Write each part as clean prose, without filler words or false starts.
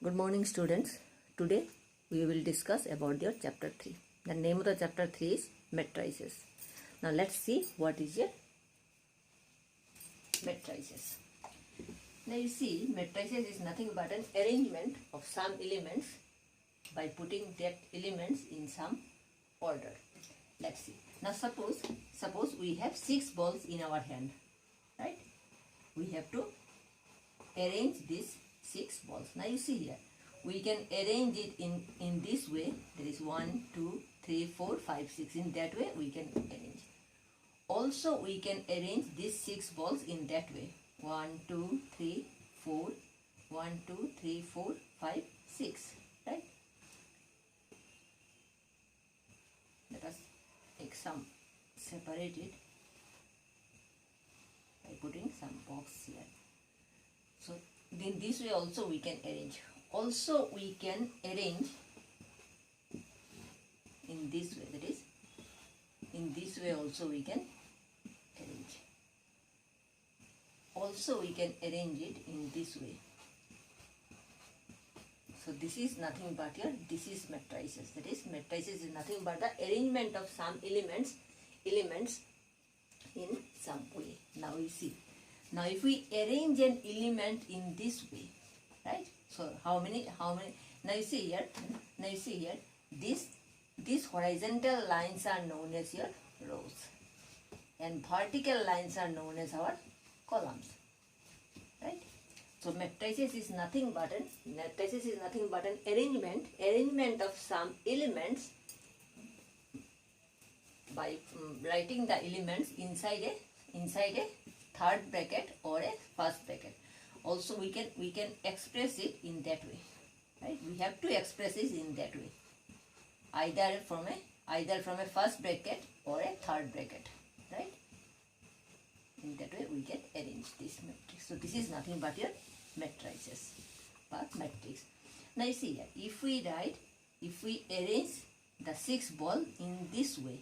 Good morning, students. Today we will discuss about your chapter 3. The name of the chapter 3 is matrices. Now let's see what is your matrices. Now you see, matrices is nothing but an arrangement of some elements by putting that elements in some order. Let's see. Now suppose we have 6 balls in our hand, right? We have to arrange these 6 balls. Now you see here, we can arrange it in this way. There is 1, 2, 3, 4, 5, 6. In that way we can arrange. Also we can arrange these 6 balls in that way. 1, 2, 3, 4, 1, 2, 3, 4, 5, 6. Right? Let us take some separated by putting some box here. So in this way also we can arrange. Also we can arrange in this way, that is in this way also we can arrange. Also we can arrange it in this way. So this is nothing but your, this is matrices. That is, matrices is nothing but the arrangement of some elements in some way. Now you see. Now if we arrange an element in this way, right? So how many? Now you see here, these horizontal lines are known as your rows, and vertical lines are known as our columns, right? So matrices is nothing but an arrangement of some elements by writing the elements inside a third bracket or a first bracket. Also we can express it in that way, right? We have to express it in that way, either from a first bracket or a third bracket, right? In that way we can arrange this matrix. So this is nothing but your matrices or matrix. Now you see here, if we arrange the 6 ball in this way,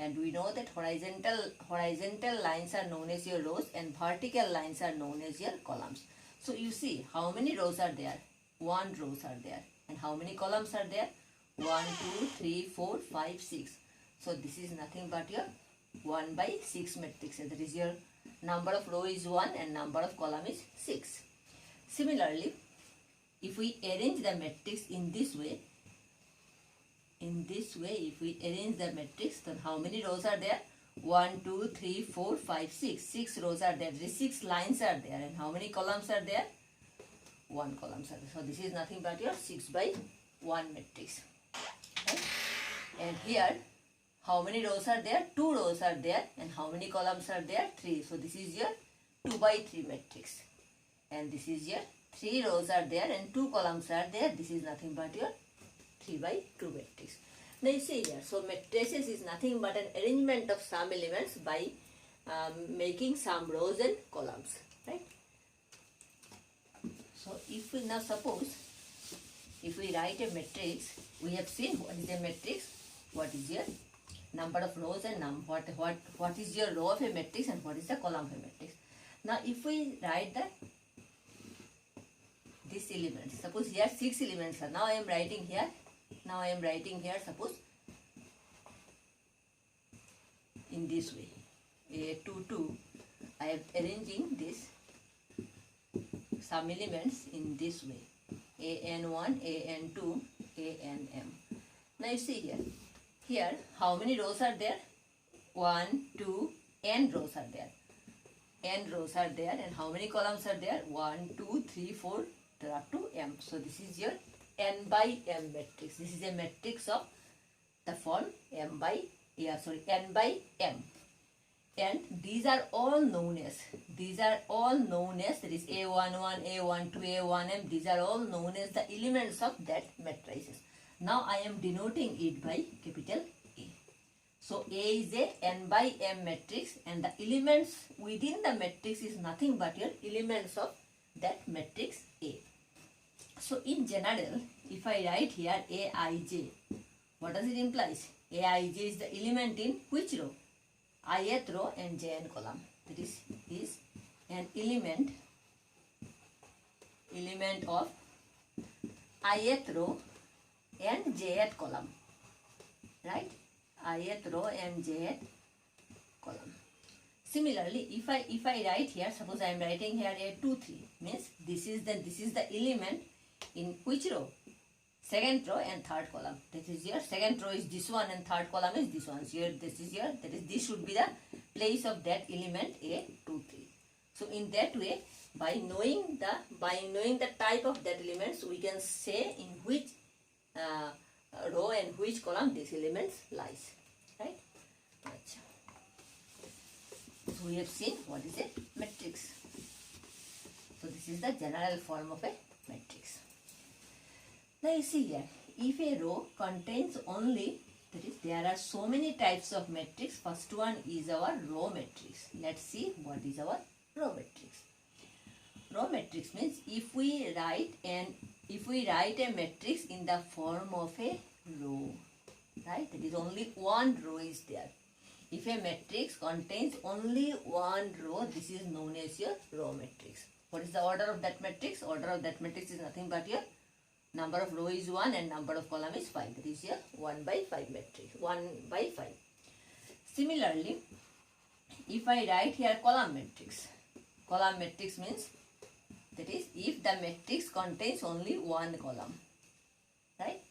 and we know that horizontal lines are known as your rows and vertical lines are known as your columns. So you see, how many rows are there? 1 rows are there. And how many columns are there? 1, 2, 3, 4, 5, 6. So this is nothing but your 1 by 6 matrix. That is, your number of row is 1 and number of column is 6. Similarly, if we arrange the matrix in this way, if we arrange the matrix, then how many rows are there? 1, 2, 3, 4, 5, 6. 6 rows are there. 6 lines are there. And how many columns are there? 1 columns are there. So this is nothing but your 6 by 1 matrix. Right? And here, how many rows are there? 2 rows are there. And how many columns are there? 3. So this is your 2 by 3 matrix. And this is your 3 rows are there and 2 columns are there. This is nothing but your 3 by 2 matrix. Now you see here, so matrices is nothing but an arrangement of some elements by making some rows and columns, right? So if we now suppose, if we write a matrix, we have seen what is a matrix, what is your number of rows and what is your row of a matrix and what is the column of a matrix. Now if we write this element, suppose here 6 elements are. Now I am writing here, suppose in this way, A2, 2, I am arranging this some elements in this way, AN1, AN2, ANM. Now you see here how many rows are there? 1, 2, n rows are there. N rows are there, and how many columns are there? 1, 2, 3, 4, there are 2 m. So this is your n by m matrix. This is a matrix of the form n by m. And these are all known as, that is A11, A12, A1m. These are all known as the elements of that matrices. Now I am denoting it by capital A. So A is a n by m matrix, and the elements within the matrix is nothing but your elements of that matrix A. So in general, if I write here Aij, what does it imply? Aij is the element in which row? ith row and jn column. That is an element element of ith row and jth column, right? Ith row and jth column. Similarly, if I write here, suppose I am writing here a 2 3, means this is the element in which row? Second row and third column. This is your second row is this one and third column is this one. So here this is your, that is, this should be the place of that element a 2 3. So in that way, by knowing the type of that elements, we can say in which row and which column these elements lies, right? So we have seen what is a matrix. So this is the general form of a matrix. Now you see here, if a row contains only, that is, there are so many types of matrix. First one is our row matrix. Let's see what is our row matrix. Row matrix means if we write a matrix in the form of a row, right? That is, only one row is there. If a matrix contains only one row, this is known as your row matrix. What is the order of that matrix? Order of that matrix is nothing but your number of row is 1 and number of column is 5. That is your 1 by 5 matrix. 1 by 5. Similarly, if I write here column matrix means, that is, if the matrix contains only one column, right?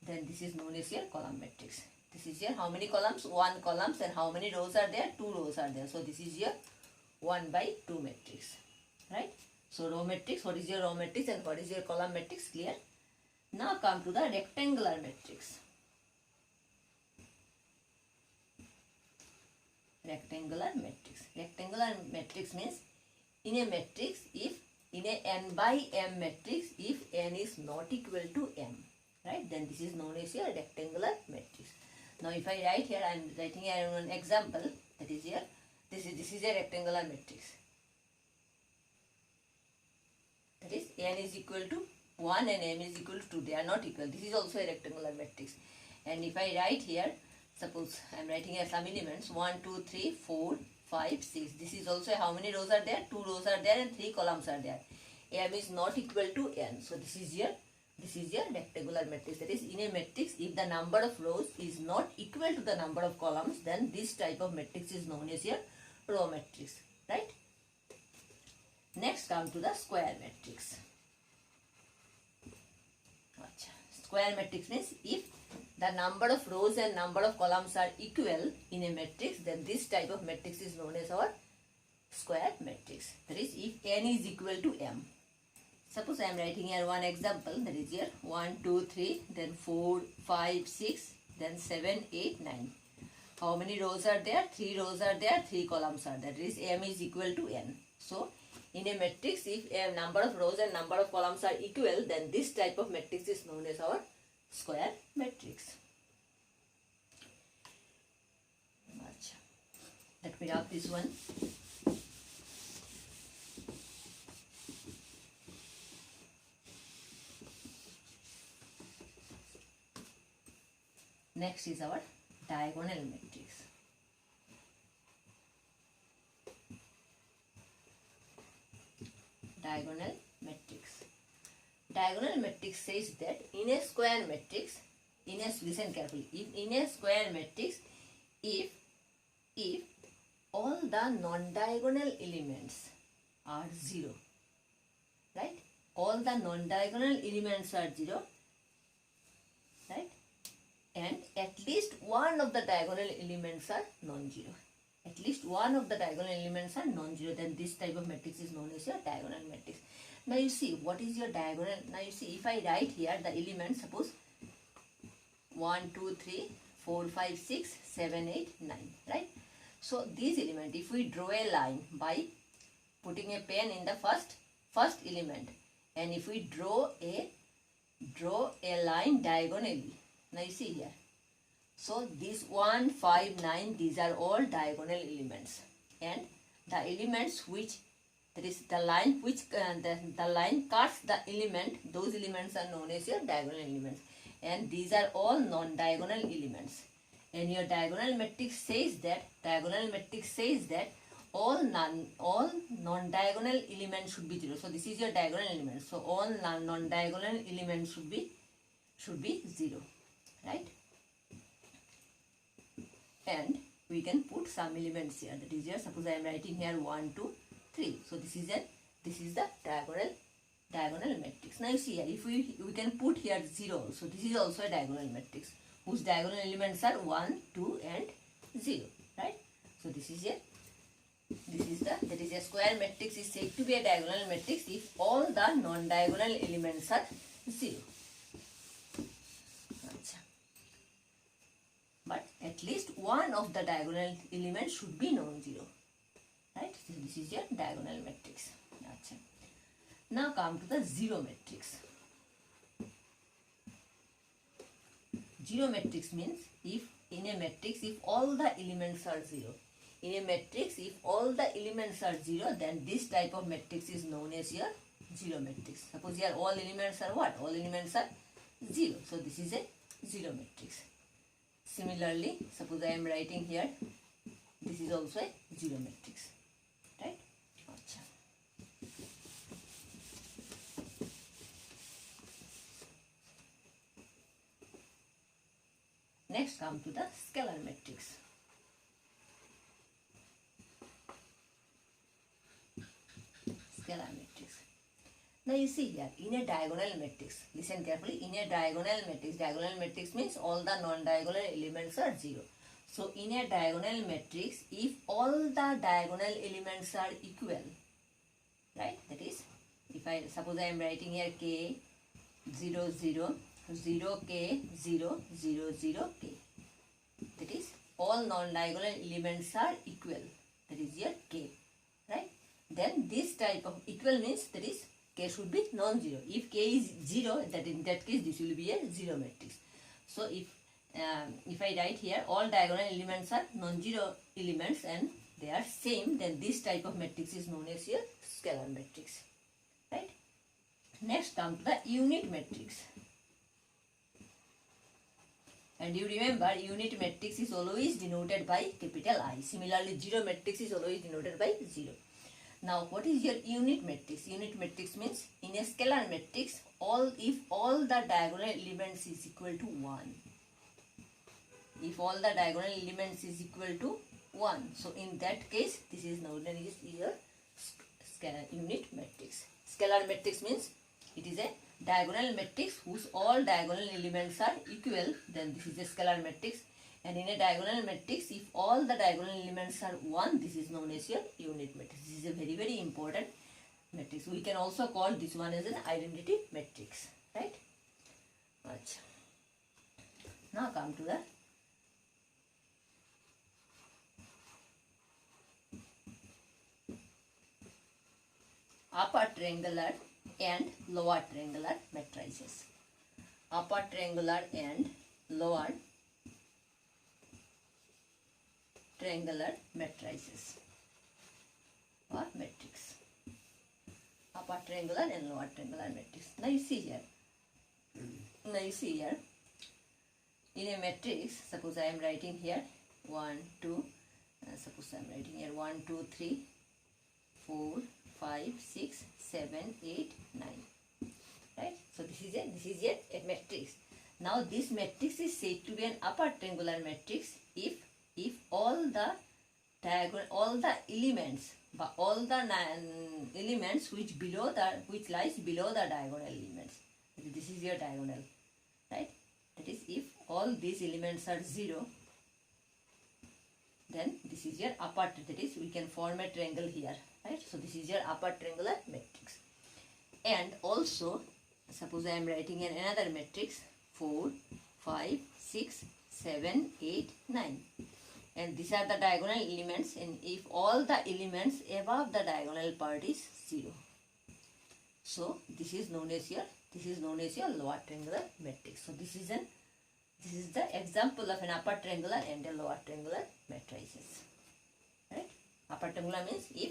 Then this is known as your column matrix. This is your, how many columns? 1 columns, and how many rows are there? 2 rows are there. So this is your 1 by 2 matrix, right? So row matrix, what is your row matrix and what is your column matrix? Clear? Now come to the rectangular matrix. Rectangular matrix. Rectangular matrix means in a matrix, if in a n by m matrix, if n is not equal to m, right? Then this is known as your rectangular matrix. Now if I write here, I am writing here an example, that is here, this is a rectangular matrix. That is, n is equal to 1 and m is equal to 2. They are not equal. This is also a rectangular matrix. And if I write here, suppose I am writing here some elements, 1, 2, 3, 4, 5, 6. This is also, how many rows are there? 2 rows are there and 3 columns are there. M is not equal to n. So this is your rectangular matrix. That is, in a matrix, if the number of rows is not equal to the number of columns, then this type of matrix is known as your row matrix, right? Next come to the square matrix. Square matrix means if the number of rows and number of columns are equal in a matrix, then this type of matrix is known as our square matrix. That is, if n is equal to m. Suppose I am writing here one example, that is here 1, 2, 3, then 4, 5, 6, then 7, 8, 9. How many rows are there? 3 rows are there, 3 columns are there. That is, m is equal to n. So, in a matrix, if a number of rows and number of columns are equal, then this type of matrix is known as our square matrix. Let me wrap this one. Next is our diagonal matrix. Diagonal matrix. Diagonal matrix says that in a square matrix, listen carefully, in a square matrix, if all the non-diagonal elements are 0, right? All the non-diagonal elements are 0, right? And at least one of the diagonal elements are non-zero. At least one of the diagonal elements are non-zero, then this type of matrix is known as your diagonal matrix. Now you see, what is your diagonal? Now you see, if I write here the elements, suppose 1, 2, 3, 4, 5, 6, 7, 8, 9, right? So these elements, if we draw a line by putting a pen in the first element, and if we draw a line diagonally, now you see here, so this 1, 5, 9, these are all diagonal elements, and the elements which, that is the line which the line cuts the element, those elements are known as your diagonal elements, and these are all non-diagonal elements. And your diagonal matrix says that all non-diagonal elements should be 0. So this is your diagonal element. So all non-diagonal elements should be 0, right? And we can put some elements here. That is here. Suppose I am writing here 1, 2, 3. So this is the diagonal matrix. Now you see here, if we can put here 0 also. This is also a diagonal matrix whose diagonal elements are 1, 2 and 0, right? So this is that is a square matrix is said to be a diagonal matrix if all the non-diagonal elements are 0. But at least one of the diagonal elements should be non-zero, right? So this is your diagonal matrix. Now come to the zero matrix. Zero matrix means if in a matrix if all the elements are 0. In a matrix if all the elements are 0, then this type of matrix is known as your zero matrix. Suppose here all elements are what? All elements are 0. So this is a zero matrix. Similarly, suppose I am writing here, this is also a zero matrix, right? Next come to the scalar matrix. Scalar matrix. Now you see here, in a diagonal matrix, listen carefully, in a diagonal matrix means all the non-diagonal elements are 0. So in a diagonal matrix, if all the diagonal elements are equal, right, that is, if I suppose I am writing here k 0 0 0 k 0 0 0 k, that is all non-diagonal elements are equal, that is your k, right? Then this type of equal means that is k should be non-zero. If k is 0, that in that case this will be a zero matrix. So if I write here all diagonal elements are non-zero elements and they are same, then this type of matrix is known as your scalar matrix, right? Next come to the unit matrix. And you remember unit matrix is always denoted by capital I. Similarly, zero matrix is always denoted by 0. Now, what is your unit matrix? Unit matrix means in a scalar matrix, if all the diagonal elements is equal to 1. If all the diagonal elements is equal to 1. So, in that case, this is known as your scalar unit matrix. Scalar matrix means it is a diagonal matrix whose all diagonal elements are equal, then this is a scalar matrix. And in a diagonal matrix, if all the diagonal elements are 1, this is known as your unit matrix. This is a very, very important matrix. We can also call this one as an identity matrix, right? Now come to the upper triangular and lower triangular matrices. Upper triangular and lower triangular matrices or matrix. Upper triangular and lower triangular matrix. Now you see here. In a matrix, suppose I am writing here 1, 2. Suppose I am writing here 1, 2, 3, 4, 5, 6, 7, 8, 9. Right? So this is a matrix. Now this matrix is said to be an upper triangular matrix if all the elements, but all the elements which lies below the diagonal elements. This is your diagonal, right? That is, if all these elements are 0, then this is your upper. That is, we can form a triangle here, right? So this is your upper triangular matrix. And also, suppose I am writing in another matrix 4, 5, 6, 7, 8, 9. And these are the diagonal elements, and if all the elements above the diagonal part is 0, so this is known as your lower triangular matrix. So this is the example of an upper triangular and a lower triangular matrices. Right? Upper triangular means if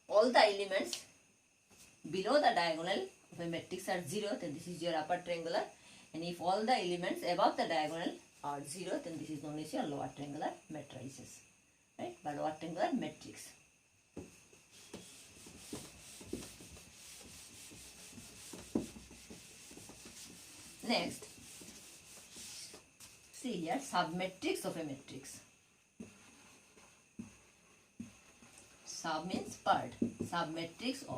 all the elements below the diagonal of a matrix are 0, then this is your upper triangular, and if all the elements above the diagonal are 0, then this is known as your lower triangular matrices, right? But lower triangular matrix. Next, see here, submatrix of a matrix. Sub means part. Submatrix of